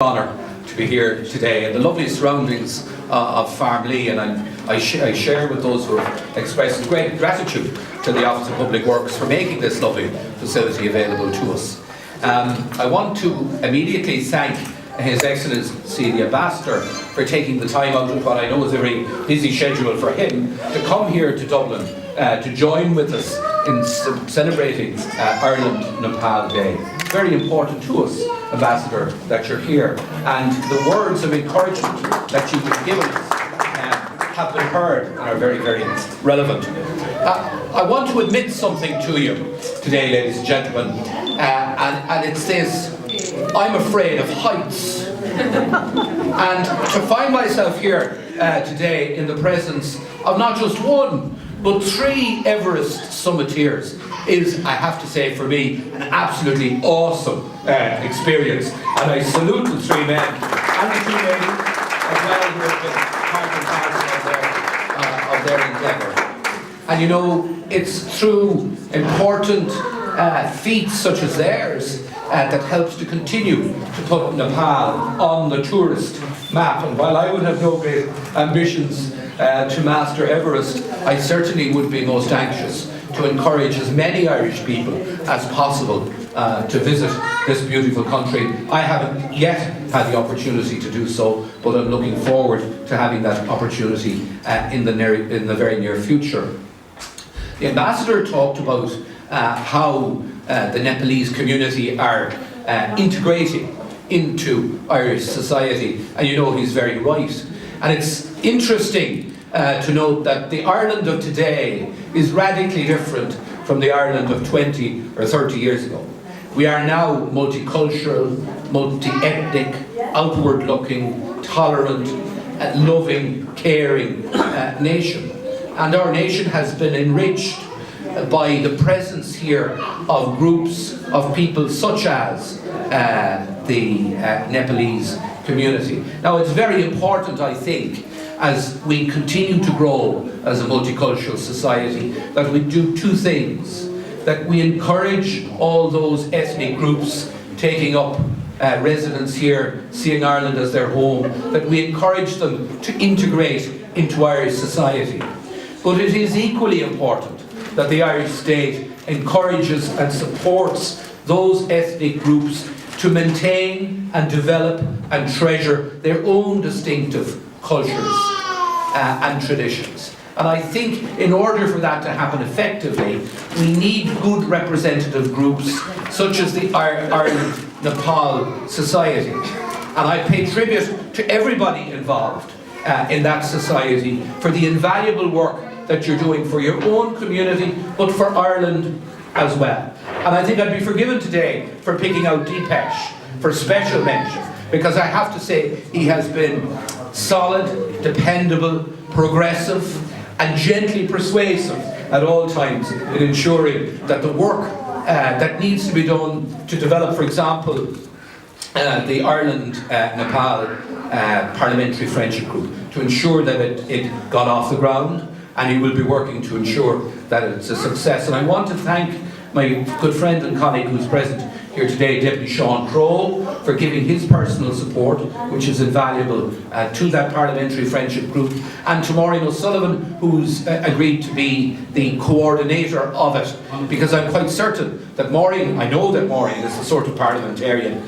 Honour to be here today in the lovely surroundings of Comhairle, and I share with those who have expressed great gratitude to the Office of Public Works for making this lovely facility available to us. I want to immediately thank His Excellency the Ambassador for taking the time out of what I know is a very busy schedule for him to come here to Dublin to join with us in celebrating Ireland-Nepal Day. Very important to us, Ambassador, that you're here, and the words of encouragement that you've been given us have been heard and are very, very relevant. I want to admit something to you today, ladies and gentlemen, and it's this: I'm afraid of heights. And to find myself here today in the presence of not just one, but three Everest summiteers is, I have to say, for me, an absolutely awesome experience. And I salute the three men and the two ladies as well who have been part and parcel of their endeavour. And you know, it's through important feats such as theirs that helps to continue to put Nepal on the tourist map. And while I would have no great ambitions to master Everest, I certainly would be most anxious to encourage as many Irish people as possible to visit this beautiful country. I haven't yet had the opportunity to do so, but I'm looking forward to having that opportunity in the very near future. The Ambassador talked about how the Nepalese community are integrating into Irish society, and you know he's very right. And it's interesting to note that the Ireland of today is radically different from the Ireland of 20 or 30 years ago. We are now multicultural, multi-ethnic, outward-looking, tolerant, loving, caring nation. And our nation has been enriched by the presence here of groups of people such as the Nepalese community. Now, it's very important, I think, as we continue to grow as a multicultural society, that we do two things: that we encourage all those ethnic groups taking up residence here, seeing Ireland as their home, that we encourage them to integrate into Irish society. But it is equally important that the Irish state encourages and supports those ethnic groups to maintain and develop and treasure their own distinctive cultures and traditions. And I think in order for that to happen effectively, we need good representative groups such as the Ireland-Nepal Society. And I pay tribute to everybody involved in that society for the invaluable work that you're doing for your own community, but for Ireland as well. And I think I'd be forgiven today for picking out Deepesh for special mention, because I have to say he has been solid, dependable, progressive, and gently persuasive at all times in ensuring that the work that needs to be done to develop, for example, the Ireland-Nepal Parliamentary Friendship Group, to ensure that it got off the ground, and he will be working to ensure that it's a success. And I want to thank my good friend and colleague who's present here today, Deputy Ceann, for giving his personal support, which is invaluable to that Parliamentary Friendship Group, and to Maureen O'Sullivan, who's agreed to be the coordinator of it, because I'm quite certain that Maureen, I know that Maureen is the sort of parliamentarian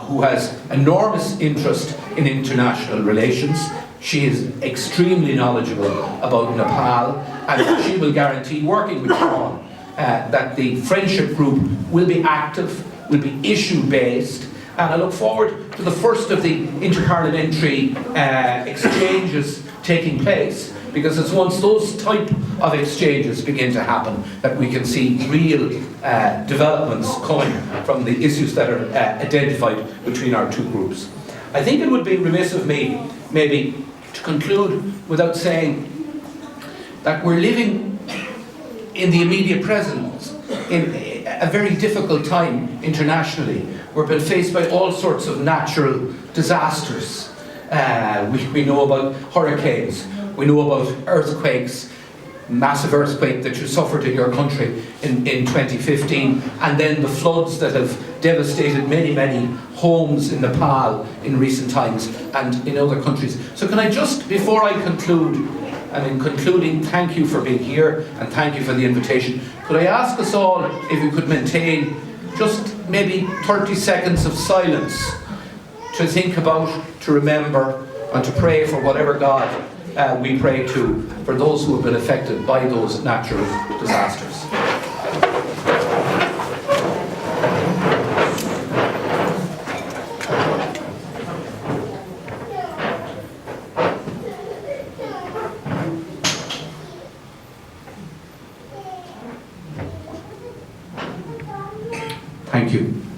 who has enormous interest in international relations. She is extremely knowledgeable about Nepal, and she will guarantee, working with Ceann, that the friendship group will be active, will be issue-based, and I look forward to the first of the interparliamentary exchanges taking place, because it's once those type of exchanges begin to happen that we can see real developments coming from the issues that are identified between our two groups. I think it would be remiss of me, maybe, to conclude without saying that we're living in the immediate present in a very difficult time internationally. We're being faced by all sorts of natural disasters. We know about hurricanes, we know about earthquakes, massive earthquake that you suffered in your country in 2015, and then the floods that have devastated many, many homes in Nepal in recent times and in other countries. So can I just, before I conclude, and in concluding, thank you for being here and thank you for the invitation, could I ask us all if we could maintain just maybe 30 seconds of silence to think about, to remember, and to pray for whatever God we pray to, for those who have been affected by those natural disasters. Thank you.